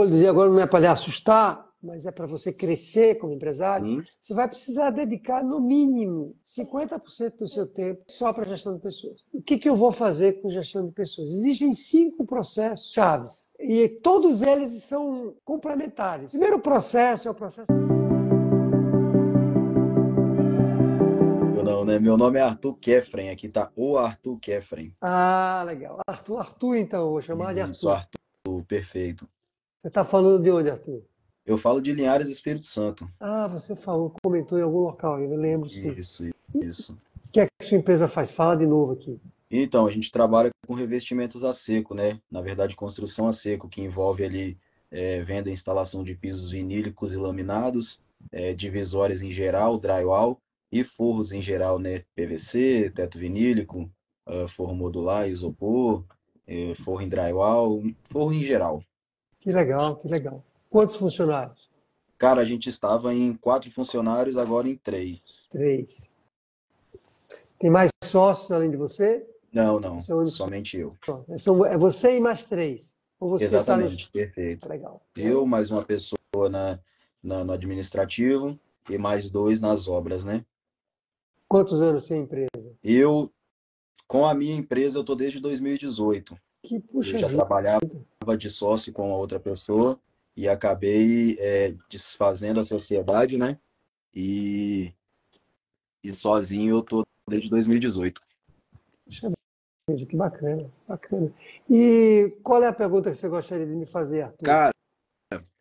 dizer agora não é para lhe assustar, mas é para você crescer como empresário, Sim. você vai precisar dedicar, no mínimo, 50% do seu tempo só para gestão de pessoas. O que eu vou fazer com gestão de pessoas? Existem 5 processos chaves e todos eles são complementares. O primeiro processo é o processo... Eu não, né? Meu nome é Arthur Kefren, aqui tá o Arthur Kefren. Ah, legal. Arthur, então, vou chamar de Isso, Arthur. Arthur, perfeito. Você está falando de onde, Arthur? Eu falo de Linhares, Espírito Santo. Ah, você falou, comentou em algum local, eu lembro, sim. Isso, isso. O que é que sua empresa faz? Fala de novo aqui. Então, a gente trabalha com revestimentos a seco, né? Na verdade, construção a seco, que envolve ali venda e instalação de pisos vinílicos e laminados, divisórias em geral, drywall, e forros em geral, né? PVC, teto vinílico, forro modular, isopor, forro em drywall, forro em geral. Que legal, que legal. Quantos funcionários? Cara, a gente estava em 4 funcionários, agora em 3. 3. Tem mais sócios além de você? Não, não, Esse é o único somente eu. sócio. É você e mais 3. Ou você está no... Exatamente, perfeito. Legal. Eu, mais uma pessoa no administrativo e mais 2 nas obras, né? Quantos anos tem a empresa? Eu, com a minha empresa, eu tô desde 2018. Que Eu puxa já vida. trabalhava de sócio com a outra pessoa e acabei desfazendo a sociedade, né? E, e sozinho eu tô desde 2018. Puxa vida, que bacana, bacana. E qual é a pergunta que você gostaria de me fazer, Arthur? Cara,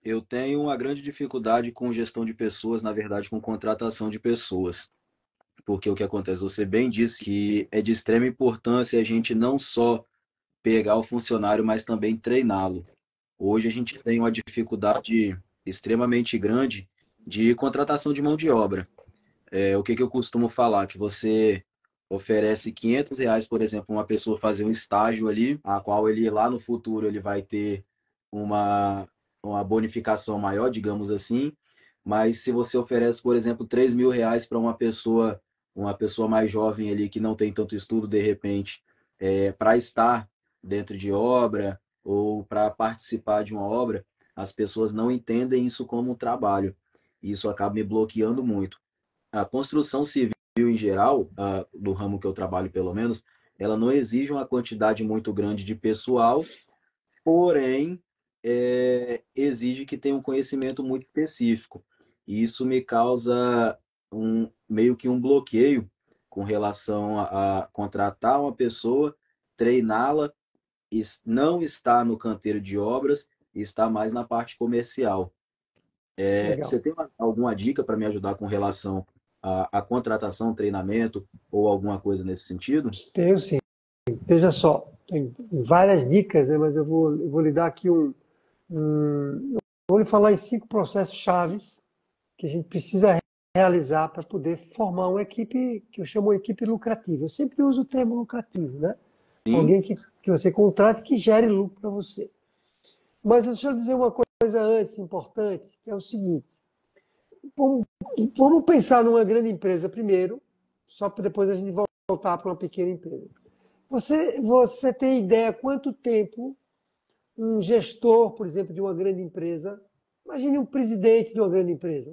eu tenho uma grande dificuldade com gestão de pessoas, na verdade, com contratação de pessoas. Porque o que acontece? Você bem disse que é de extrema importância a gente não só pegar o funcionário, mas também treiná-lo. Hoje a gente tem uma dificuldade extremamente grande de contratação de mão de obra. O que eu costumo falar? Que você oferece R$ 500, por exemplo, uma pessoa fazer um estágio ali, a qual ele lá no futuro ele vai ter uma, uma bonificação maior, digamos assim. Mas se você oferece, por exemplo, R$ 3.000 para uma pessoa mais jovem ali que não tem tanto estudo, de repente, para estar dentro de obra ou para participar de uma obra, as pessoas não entendem isso como um trabalho. E isso acaba me bloqueando muito. A construção civil em geral, do ramo que eu trabalho pelo menos, ela não exige uma quantidade muito grande de pessoal, porém exige que tenha um conhecimento muito específico. E isso me causa meio que um bloqueio com relação a contratar uma pessoa, treiná-la, e não estar no canteiro de obras, e estar mais na parte comercial. Legal. Você tem alguma dica para me ajudar com relação à contratação, treinamento ou alguma coisa nesse sentido? Tenho sim. Veja só, tem várias dicas, né, mas eu vou lhe dar aqui eu vou lhe falar em 5 processos chaves que a gente precisa realizar para poder formar uma equipe que eu chamo de equipe lucrativa. Eu sempre uso o termo lucrativo, né? Sim, Alguém que você contrate que gere lucro para você. Mas deixa eu dizer uma coisa antes, importante, que é o seguinte. Vamos, vamos pensar numa grande empresa primeiro, só para depois a gente voltar para uma pequena empresa. Você tem ideia quanto tempo um gestor, por exemplo, de uma grande empresa, imagine um presidente de uma grande empresa,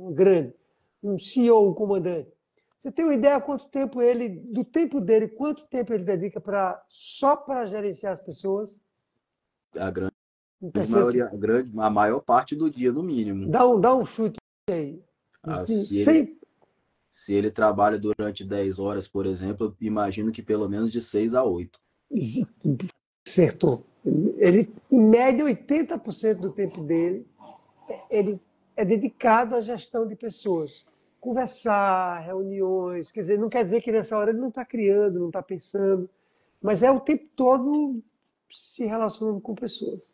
um CEO, um comandante. Você tem uma ideia quanto tempo do tempo dele, quanto tempo ele dedica só para gerenciar as pessoas? a grande Um percentual. maioria, a maior parte do dia, no mínimo. Dá um chute aí. Ah, Sem, se ele trabalha durante 10 horas, por exemplo, eu imagino que pelo menos de 6 a 8. acertou. Ele, em média, 80% do tempo dele ele é dedicado à gestão de pessoas. Conversar, reuniões, quer dizer, não quer dizer que nessa hora ele não está criando, não está pensando, mas é o tempo todo se relacionando com pessoas.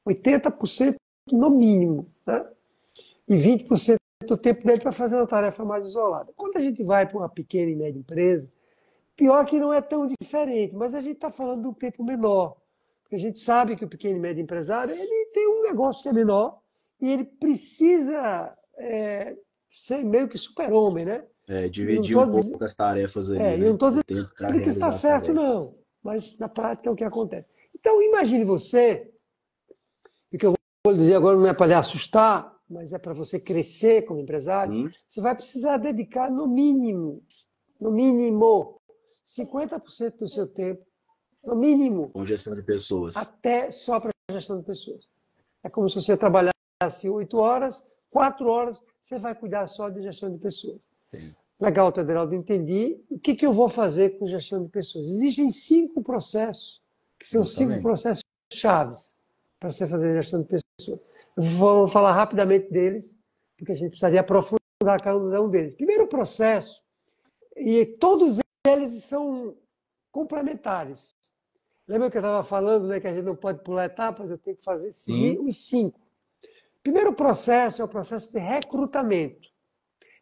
80% no mínimo, né? E 20% do tempo dele para fazer uma tarefa mais isolada. Quando a gente vai para uma pequena e média empresa, pior que não é tão diferente, mas a gente está falando de um tempo menor. Porque a gente sabe que o pequeno e médio empresário ele tem um negócio que é menor e ele precisa ser meio que super-homem, né? E eu não Dividir um estou pouco as tarefas ali, eu não né? tô O tempo para dizendo que está realizar as certo, tarefas. não. Mas na prática é o que acontece. Então, imagine você, e que eu dizer agora não é para lhe assustar, mas é para você crescer como empresário, Sim, você vai precisar dedicar no mínimo, 50% do seu tempo, no mínimo, com gestão de pessoas. até só para a gestão de pessoas. É como se você trabalhasse 8 horas, 4 horas, você vai cuidar só de gestão de pessoas. Sim, Legal, Tederaldo, entendi. O que eu vou fazer com gestão de pessoas? Existem 5 processos, que são 5 justamente. processos chaves para você fazer gestão de pessoas. Vou falar rapidamente deles, porque a gente precisaria aprofundar cada um deles. Primeiro processo, e todos eles são complementares. Lembra que eu estava falando, né, que a gente não pode pular etapas, eu tenho que seguir Sim, os 5. Primeiro processo é o processo de recrutamento.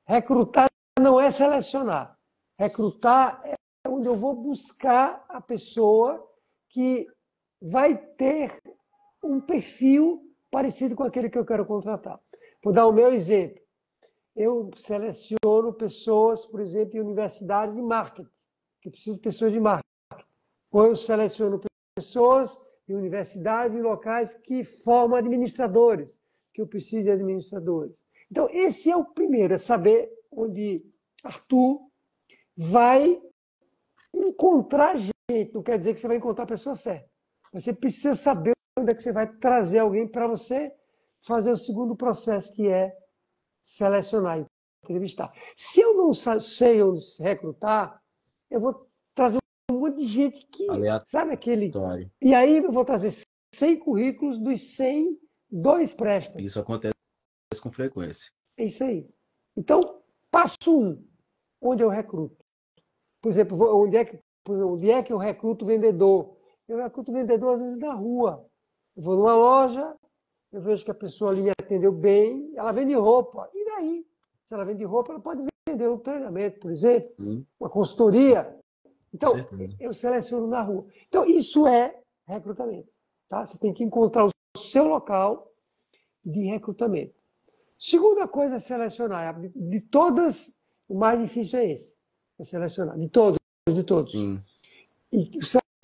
Recrutar não é selecionar. Recrutar é onde eu vou buscar a pessoa que vai ter um perfil parecido com aquele que eu quero contratar. Vou dar o meu exemplo. Eu seleciono pessoas, por exemplo, em universidades de marketing, que eu preciso de pessoas de marketing. Ou eu seleciono pessoas em universidades e locais que formam administradores, que eu preciso de administradores. Então, esse é o primeiro, é saber onde Arthur vai encontrar gente. Não quer dizer que você vai encontrar a pessoa certa. Você precisa saber onde é que você vai trazer alguém para você fazer o segundo processo, que é selecionar, entrevistar. Se eu não sei onde recrutar, eu vou trazer um monte de gente que, sabe aquele... aleatório. E aí eu vou trazer 100 currículos, dos 100, 2 prestam. Isso acontece com frequência. É isso aí. Então, passo 1, onde eu recruto. Por exemplo, onde é que eu recruto vendedor? Eu recruto vendedor, às vezes, na rua. Eu vou numa loja, eu vejo que a pessoa ali me atendeu bem, ela vende roupa. E daí? Se ela vende roupa, ela pode vender um treinamento, por exemplo, Sim, uma consultoria. com Então, certeza. eu seleciono na rua. Então, isso é recrutamento. Tá? Você tem que encontrar o seu local de recrutamento. Segunda coisa é selecionar. De todas, o mais difícil é esse. É selecionar. De todos, de todos. Sim, E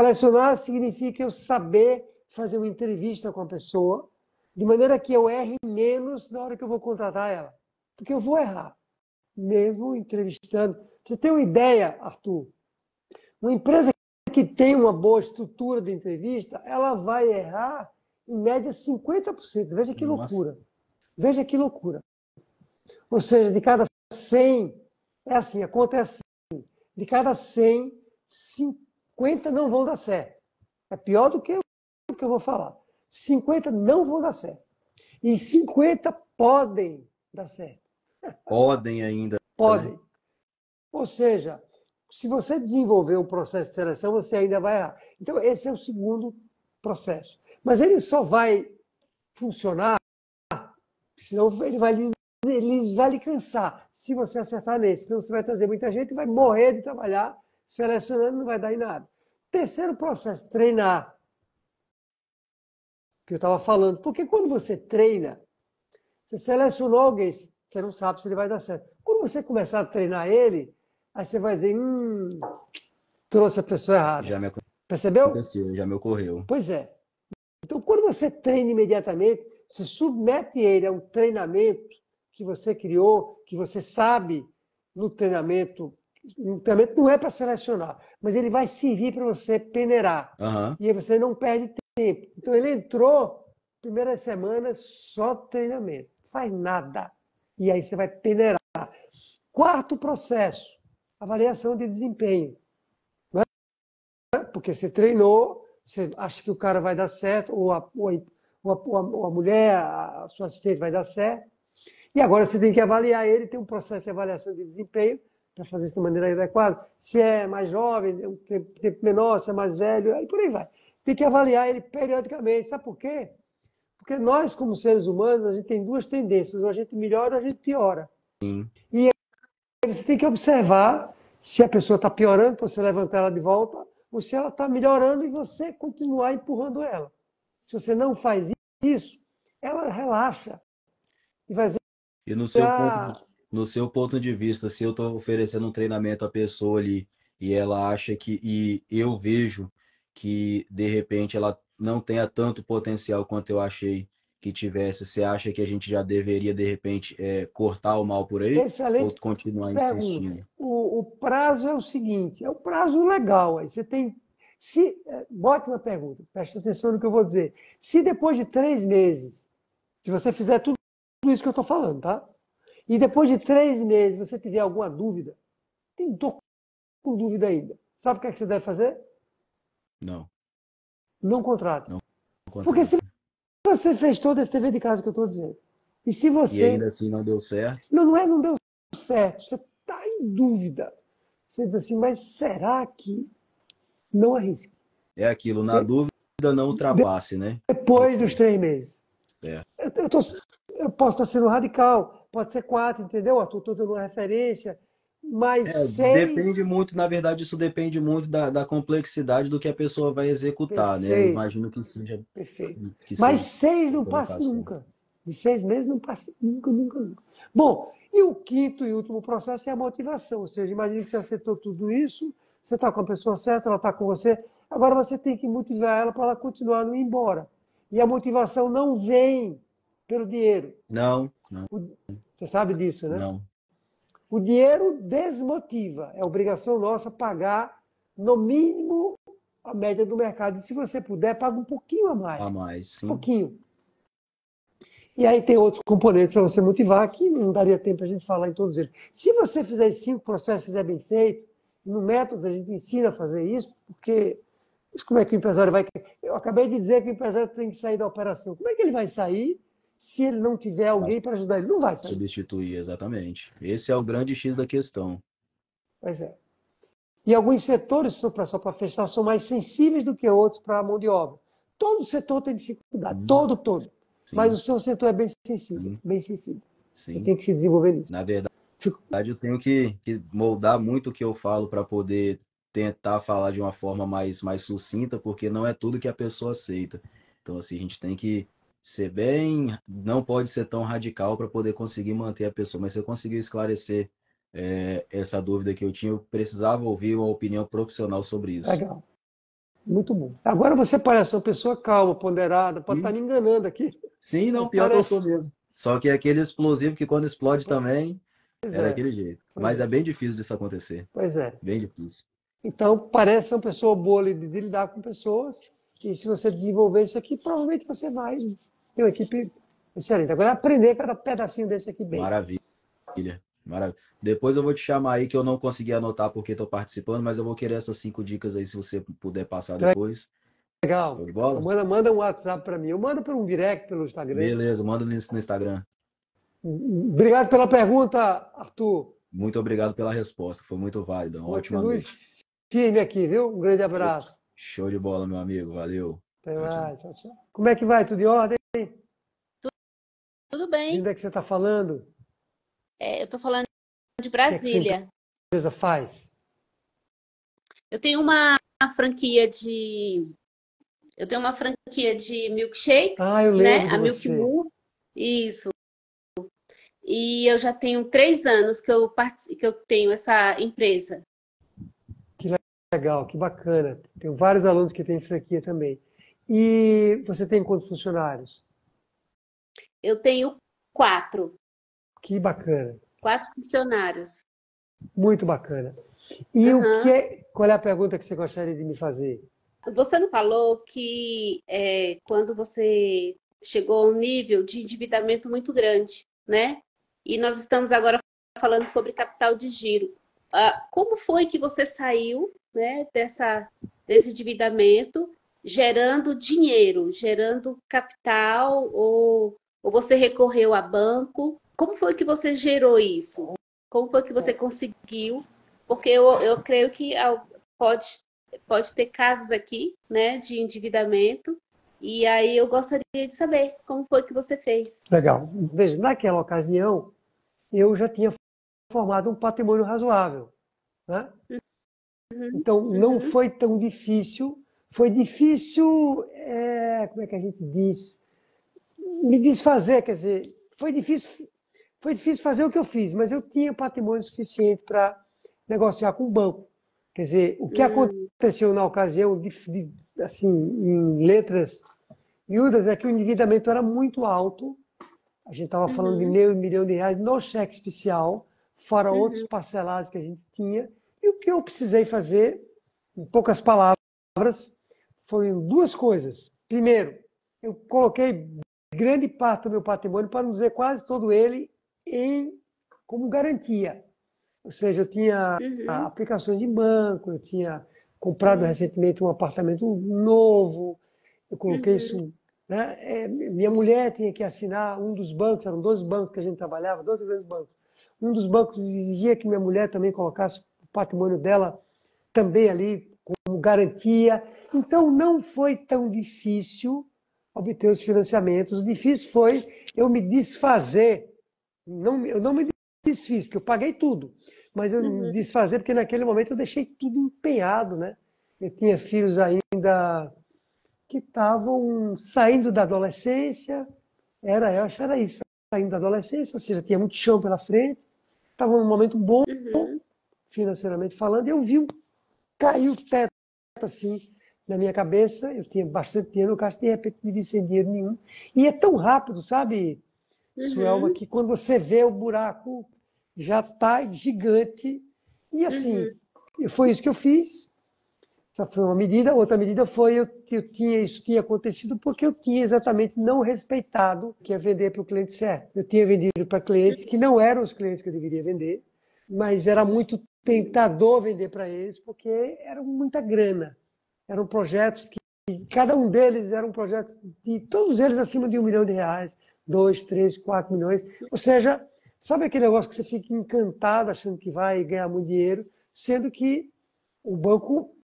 selecionar significa eu saber fazer uma entrevista com a pessoa, de maneira que eu erre menos na hora que eu vou contratar ela. Porque eu vou errar, mesmo entrevistando. Você tem uma ideia, Arthur? Uma empresa que tem uma boa estrutura de entrevista, ela vai errar, em média, 50%. Veja que nossa. loucura. Veja que loucura. Ou seja, de cada 100, é assim, acontece assim, de cada 100, 50 não vão dar certo. É pior do que o que eu vou falar. 50 não vão dar certo. E 50 podem dar certo. Podem ainda, né? Podem. Ou seja, se você desenvolver um processo de seleção, você ainda vai errar. Então, esse é o segundo processo. Mas ele só vai funcionar, senão ele vai lhe cansar se você acertar nesse. Senão você vai trazer muita gente e vai morrer de trabalhar selecionando, não vai dar em nada. Terceiro processo, treinar. Que eu estava falando. Porque quando você treina, você selecionou alguém, você não sabe se ele vai dar certo. Quando você começar a treinar ele, aí você vai dizer, trouxe a pessoa errada. Já me Percebeu? aconteceu, já me ocorreu. Pois é. Então, quando você treina imediatamente, você submete ele a um treinamento que você criou, que você sabe no treinamento. O treinamento não é para selecionar, mas ele vai servir para você peneirar. Aham. E aí você não perde tempo. Então, ele entrou, primeira semana, só treinamento. Faz nada. E aí você vai peneirar. Quarto processo, avaliação de desempenho. Porque você treinou, você acha que o cara vai dar certo, ou a mulher, a sua assistente vai dar certo. E agora você tem que avaliar ele, tem um processo de avaliação de desempenho para fazer isso de maneira adequada. Se é mais jovem, um tempo menor, se é mais velho, aí por aí vai. Tem que avaliar ele periodicamente. Sabe por quê? Porque nós, como seres humanos, a gente tem duas tendências. Ou a gente melhora ou a gente piora. Sim. E aí você tem que observar se a pessoa está piorando para você levantar ela de volta, ou se ela está melhorando e você continuar empurrando ela. Se você não faz isso, ela relaxa e vai dizer, E no seu ponto ah, de, no seu ponto de vista, se eu estou oferecendo um treinamento à pessoa ali e ela acha que, e eu vejo que de repente ela não tenha tanto potencial quanto eu achei que tivesse, você acha que a gente já deveria, de repente, cortar o mal por aí ou Excelente continuar pergunta. insistindo? O prazo é o seguinte, é o prazo legal. Aí você tem. Bote uma pergunta, preste atenção no que eu vou dizer. Se depois de 3 meses, se você fizer tudo isso que eu estou falando, tá? E depois de 3 meses você tiver alguma dúvida, estou com dúvida ainda. Sabe o que é que você deve fazer? Não, Não contrate. não Porque se contrato. você fez todo esse dever de casa que eu estou dizendo, e se E você. ainda assim não deu certo? Não deu certo, você está em dúvida. Você diz assim, mas será que não arrisque? É aquilo, na dúvida não ultrapasse, né? Depois dos 3 meses. É. Eu, tô, eu posso estar sendo radical, pode ser 4, entendeu? Estou dando uma referência, mas Depende 6, muito, na verdade, isso depende muito da complexidade do que a pessoa vai executar, né? Eu perfeito, imagino perfeito. que Mas seja 6 a não passa colocação. nunca. De 6 meses não passa nunca, nunca, nunca. Bom, e o quinto e último processo é a motivação. Ou seja, imagine que você aceitou tudo isso, você está com a pessoa certa, ela está com você. Agora você tem que motivar ela para ela continuar a não ir embora. E a motivação não vem pelo dinheiro. Não, não, Você sabe disso, né? não. O dinheiro desmotiva. É obrigação nossa pagar, no mínimo, a média do mercado. E se você puder, paga um pouquinho a mais. A mais, Um sim. pouquinho. E aí tem outros componentes para você motivar que não daria tempo para a gente falar em todos eles. Se você fizer esses 5 processos, fizer bem feito, no método a gente ensina a fazer isso, porque como é que o empresário vai... Eu acabei de dizer que o empresário tem que sair da operação. Como é que ele vai sair se ele não tiver alguém para ajudar ele? Não vai sair. Substituir, exatamente. Esse é o grande X da questão. Pois é. E alguns setores, só para fechar, são mais sensíveis do que outros para a mão de obra. Todo setor tem dificuldade, todo. Mas o Sim, seu setor é bem sensível, sim, bem sensível. Você sim. tem que se desenvolver nisso. Na verdade, Fico... eu tenho que moldar muito o que eu falo para poder tentar falar de uma forma mais sucinta, porque não é tudo que a pessoa aceita. Então, assim, a gente tem que ser bem, não pode ser tão radical para poder conseguir manter a pessoa. Mas você conseguiu esclarecer essa dúvida que eu tinha, eu precisava ouvir uma opinião profissional sobre isso. Legal, muito bom. Agora você parece uma pessoa calma, ponderada, pode estar Sim, me enganando aqui, sim, mas não, pior que eu parece. sou mesmo. Só que é aquele explosivo que quando explode também Pois é é, daquele jeito. pois Mas é é, bem difícil disso acontecer. pois é. Bem difícil. Então, parece uma pessoa boa de lidar com pessoas, e se você desenvolver isso aqui, provavelmente você vai ter uma equipe excelente. Agora, é aprender cada pedacinho desse aqui bem. Maravilha. Maravilha. Depois eu vou te chamar aí que eu não consegui anotar porque estou participando, mas eu vou querer essas 5 dicas aí se você puder passar depois. Show Legal. de Então, bola? manda um WhatsApp para mim. Eu mando por um direct pelo Instagram. Beleza, manda no Instagram. Obrigado pela pergunta, Arthur. Muito obrigado pela resposta, foi muito válida. Uma ótima Continue noite. firme aqui, viu? Um grande Show abraço. show de bola, meu amigo. Valeu. Até Tchau, tchau. mais. Tchau, tchau. Como é que vai? Tudo em ordem? Tudo De bem. onde é que você está falando? Eu estou falando de O que é que sua Brasília. empresa faz? Eu tenho uma franquia de, eu tenho uma franquia de milkshakes, Ah, eu né? lembro de A Milk você. Moo. Isso. E eu já tenho 3 anos que eu tenho essa empresa. Que legal, que bacana. Tenho vários alunos que têm franquia também. E você tem quantos funcionários? Eu tenho quatro, Que bacana. quatro funcionários. Muito bacana. E Aham. qual é a pergunta que você gostaria de me fazer? Você não falou que quando você chegou a um nível de endividamento muito grande, né? E nós estamos agora falando sobre capital de giro. Como foi que você saiu, né, desse endividamento, gerando dinheiro, gerando capital, ou você recorreu a banco? Como foi que você gerou isso? Como foi que você conseguiu? Porque eu creio que pode pode ter casos aqui, né, de endividamento. E aí eu gostaria de saber como foi que você fez. Legal. Veja, naquela ocasião, eu já tinha formado um patrimônio razoável, né? Uhum, Então, não uhum, foi tão difícil. Foi difícil, como é que a gente diz? Me desfazer, quer dizer, foi difícil fazer o que eu fiz, mas eu tinha patrimônio suficiente para negociar com o banco. Quer dizer, o que uhum, aconteceu na ocasião, assim, em letras miúdas, é que o endividamento era muito alto. A gente estava falando de meio milhão de reais no cheque especial, fora outros parcelados que a gente tinha. E o que eu precisei fazer, em poucas palavras, foram duas coisas. Primeiro, eu coloquei grande parte do meu patrimônio, para não dizer quase todo ele, como garantia. Ou seja, eu tinha aplicações de banco, eu tinha comprado recentemente um apartamento novo, eu coloquei isso, né? Minha mulher tinha que assinar um dos bancos, eram 12 bancos que a gente trabalhava, 12 grandes bancos. Um dos bancos exigia que minha mulher também colocasse o patrimônio dela também ali como garantia. Então, não foi tão difícil obter os financiamentos. O difícil foi eu me desfazer. Eu não me desfiz, porque eu paguei tudo. Mas eu me desfazer porque naquele momento eu deixei tudo empenhado, né? Eu tinha filhos ainda que estavam saindo da adolescência. Eu acho que era isso, saindo da adolescência, ou seja, tinha muito chão pela frente. Estava num momento bom, financeiramente falando, e eu vi caiu o teto assim na minha cabeça. Eu tinha bastante dinheiro no caixa, de repente não vi sem dinheiro nenhum. E é tão rápido, sabe, Suelma, que quando você vê o buraco já está gigante. E assim, foi isso que eu fiz. Essa foi uma medida. Outra medida foi isso tinha acontecido porque eu tinha exatamente não respeitado que é vender para o cliente certo. Eu tinha vendido para clientes que não eram os clientes que eu deveria vender, mas era muito tentador vender para eles porque era muita grana. Eram projetos que cada um deles era um projeto de todos eles acima de R$ 1 milhão, 2, 3, 4 milhões. Ou seja, sabe aquele negócio que você fica encantado achando que vai ganhar muito dinheiro, sendo que o banco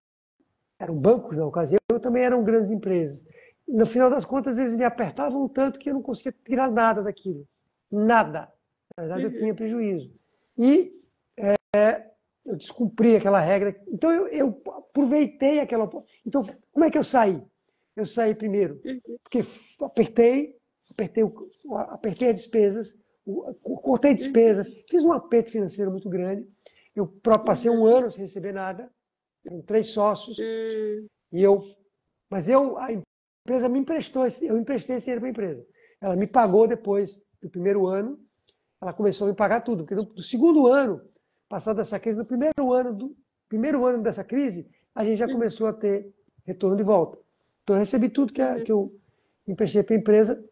eram bancos na ocasião, também eram grandes empresas. No final das contas, eles me apertavam tanto que eu não conseguia tirar nada daquilo. Nada. Na verdade, eu tinha prejuízo. E eu descumpri aquela regra. Então, eu aproveitei aquela... Então, como é que eu saí? Eu saí primeiro porque apertei as despesas, cortei despesas, fiz um aperto financeiro muito grande. Eu passei um ano sem receber nada. Eram 3 sócios. Mas a empresa me emprestou, eu emprestei esse dinheiro para a empresa. Ela me pagou depois do primeiro ano, ela começou a me pagar tudo. Porque do segundo ano, passado essa crise, no primeiro ano dessa crise, a gente já começou a ter retorno de volta. Então eu recebi tudo que eu emprestei para a empresa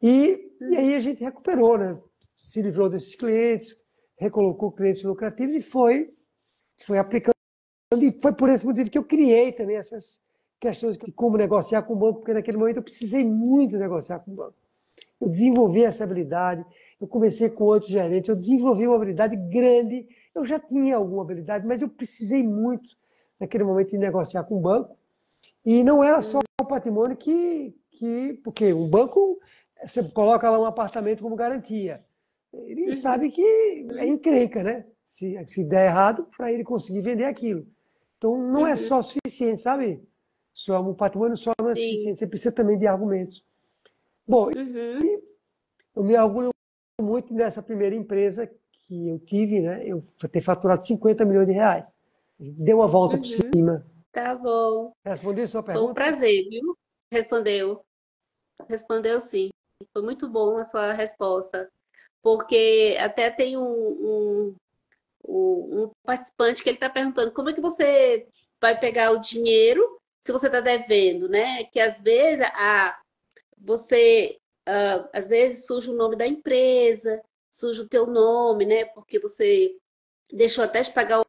e aí a gente recuperou, né? Se livrou desses clientes, recolocou clientes lucrativos e foi aplicando. E foi por esse motivo que eu criei também essas questões de como negociar com o banco, porque naquele momento eu precisei muito negociar com o banco. Eu desenvolvi essa habilidade, eu comecei com outros gerentes, eu desenvolvi uma habilidade grande. Eu já tinha alguma habilidade, mas eu precisei muito naquele momento de negociar com o banco. E não era só o patrimônio porque um banco, você coloca lá um apartamento como garantia. Ele sabe que é encrenca, né? Se der errado, para ele conseguir vender aquilo. Então, não é só suficiente, sabe? O patrimônio só não é suficiente. Você precisa também de argumentos. Bom, eu me orgulho muito dessa primeira empresa que eu tive, né? Eu ter faturado R$ 50 milhões. Deu uma volta por cima. Tá bom. Respondi a sua Foi pergunta? um prazer, viu? Respondeu. Respondeu sim. Foi muito bom a sua resposta. Porque até tem um participante que ele está perguntando como é que você vai pegar o dinheiro se você está devendo, né? Que às vezes às vezes surge o nome da empresa, surge o teu nome, né? Porque você deixou até de pagar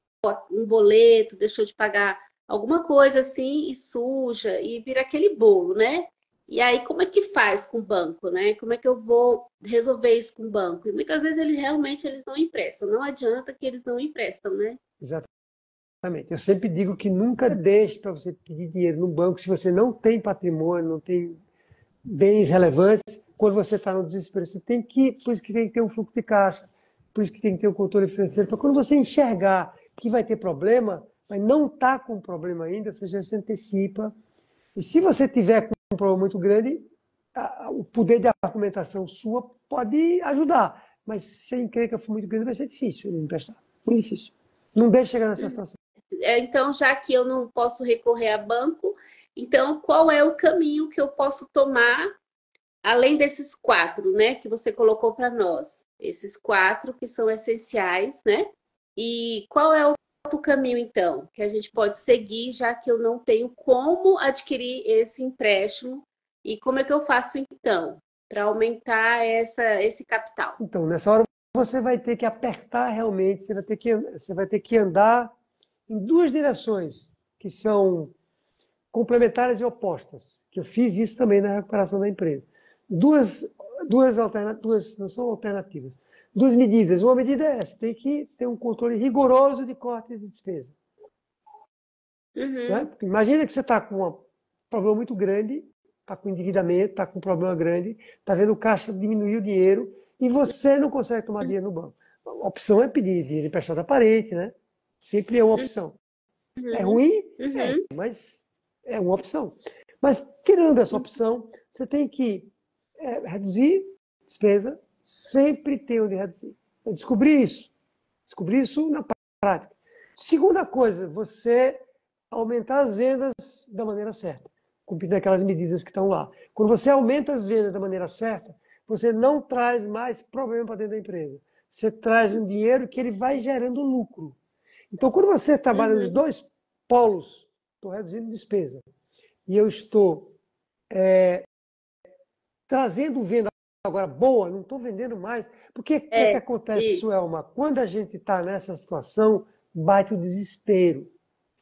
um boleto, deixou de pagar alguma coisa assim e suja e vira aquele bolo, né? E aí, como é que faz com o banco, né? Como é que eu vou resolver isso com o banco? E muitas vezes eles não emprestam. Não adianta que eles não emprestam, né? Exatamente. Eu sempre digo que nunca deixe para você pedir dinheiro no banco se você não tem patrimônio, não tem bens relevantes. Quando você está no desespero, por isso que tem que ter um fluxo de caixa, por isso que tem que ter um controle financeiro, para quando você enxergar que vai ter problema, mas não está com problema ainda, você já se antecipa. E se você tiver com um problema muito grande, o poder de argumentação sua pode ajudar. Mas se a encrenca for muito grande, vai ser difícil ele emprestar. Muito difícil. Não deixe chegar nessa situação. Então, já que eu não posso recorrer a banco, Então, qual é o caminho que eu posso tomar, além desses 4, né, que você colocou para nós? Esses 4 que são essenciais, né? E qual é o outro caminho, então, que a gente pode seguir, já que eu não tenho como adquirir esse empréstimo? E como é que eu faço, então, para aumentar esse capital? Então, nessa hora você vai ter que apertar realmente, você vai ter que andar em duas direções que são complementares e opostas, que eu fiz isso também na recuperação da empresa. Duas não são alternativas. Duas medidas. Uma medida é essa, tem que ter um controle rigoroso de corte de despesa. Né? Imagina que você está com um problema muito grande, está com endividamento, está com um problema grande, está vendo o caixa diminuir o dinheiro e você não consegue tomar dinheiro no banco. A opção é pedir dinheiro emprestado a parente, né? Sempre é uma opção. É ruim? É, mas é uma opção. Mas, tirando essa opção, você tem que reduzir despesa, sempre tem onde reduzir. Eu descobri isso na prática. Segunda coisa, você aumentar as vendas da maneira certa, cumprindo aquelas medidas que estão lá. Quando você aumenta as vendas da maneira certa, você não traz mais problema para dentro da empresa. Você traz um dinheiro que ele vai gerando lucro. Então, quando você trabalha nos dois polos, estou reduzindo despesa e eu estou trazendo venda agora boa, não estou vendendo mais. Porque o que acontece, Suelma? Quando a gente está nessa situação, bate o desespero.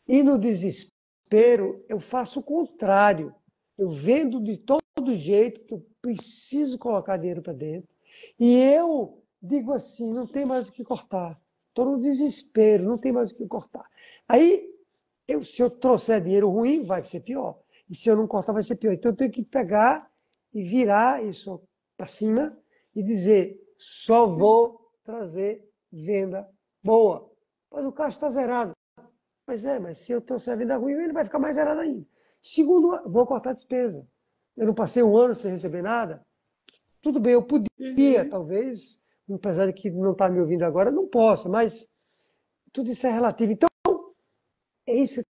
E no desespero, eu faço o contrário. Eu vendo de todo jeito, que eu preciso colocar dinheiro para dentro. E eu digo assim, não tem mais o que cortar. Estou no desespero, não tem mais o que cortar. Aí, se eu trouxer dinheiro ruim, vai ser pior. E se eu não cortar, vai ser pior. Então, eu tenho que pegar e virar isso para cima e dizer, só vou trazer venda boa. Mas o caixa está zerado. Mas se eu trouxer a venda ruim, ele vai ficar mais zerado ainda. Segundo, vou cortar a despesa. Eu não passei um ano sem receber nada. Tudo bem, eu podia, talvez, um empresário que não está me ouvindo agora, não possa, mas tudo isso é relativo. Então, é isso que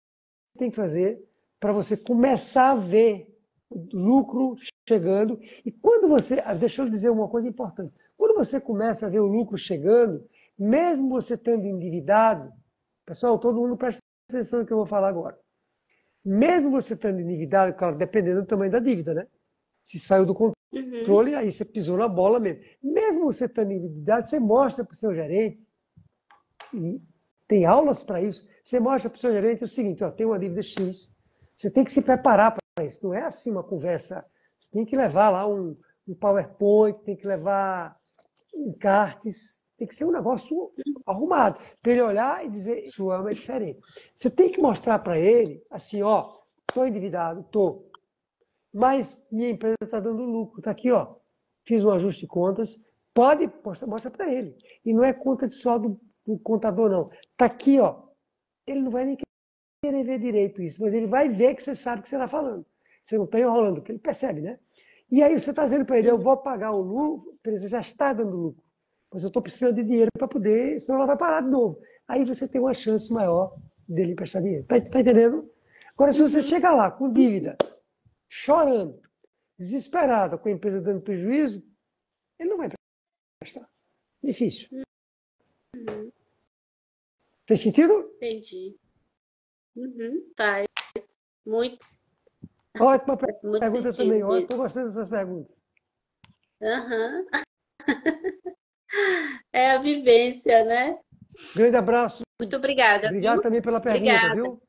você tem que fazer para você começar a ver o lucro chegando. E quando você... Deixa eu dizer uma coisa importante. Quando você começa a ver o lucro chegando, mesmo você estando endividado, pessoal, todo mundo presta atenção no que eu vou falar agora. Mesmo você estando endividado, claro, dependendo do tamanho da dívida, né? Se saiu do controle, aí você pisou na bola mesmo. Mesmo você estando endividado, você mostra para o seu gerente, e tem aulas para isso, você mostra para o seu gerente o seguinte, ó, tem uma dívida X, você tem que se preparar para isso. Não é assim uma conversa, você tem que levar lá um PowerPoint, tem que levar encartes, tem que ser um negócio arrumado, para ele olhar e dizer, sua alma é diferente. Você tem que mostrar para ele, assim, ó, estou endividado, estou, mas minha empresa está dando lucro, está aqui, ó, fiz um ajuste de contas, mostra para ele. E não é conta só do contador, não. Está aqui, ó, ele não vai nem querer ver direito isso, mas ele vai ver que você sabe o que você está falando. Você não está enrolando, porque ele percebe, né? E aí você está dizendo para ele, eu vou pagar o lucro, a empresa já está dando lucro, mas eu estou precisando de dinheiro para poder, senão ela vai parar de novo. Aí você tem uma chance maior dele emprestar dinheiro. Tá entendendo? Agora, se você chega lá com dívida, chorando, desesperado, com a empresa dando prejuízo, ele não vai emprestar. Difícil. Fez sentido? Entendi. Faz. Muito. Ótima Muito pergunta sentido também. mesmo. Estou gostando das suas perguntas. É a vivência, né? Grande abraço. Muito obrigada. Obrigado Viu? também pela pergunta, Obrigada. viu?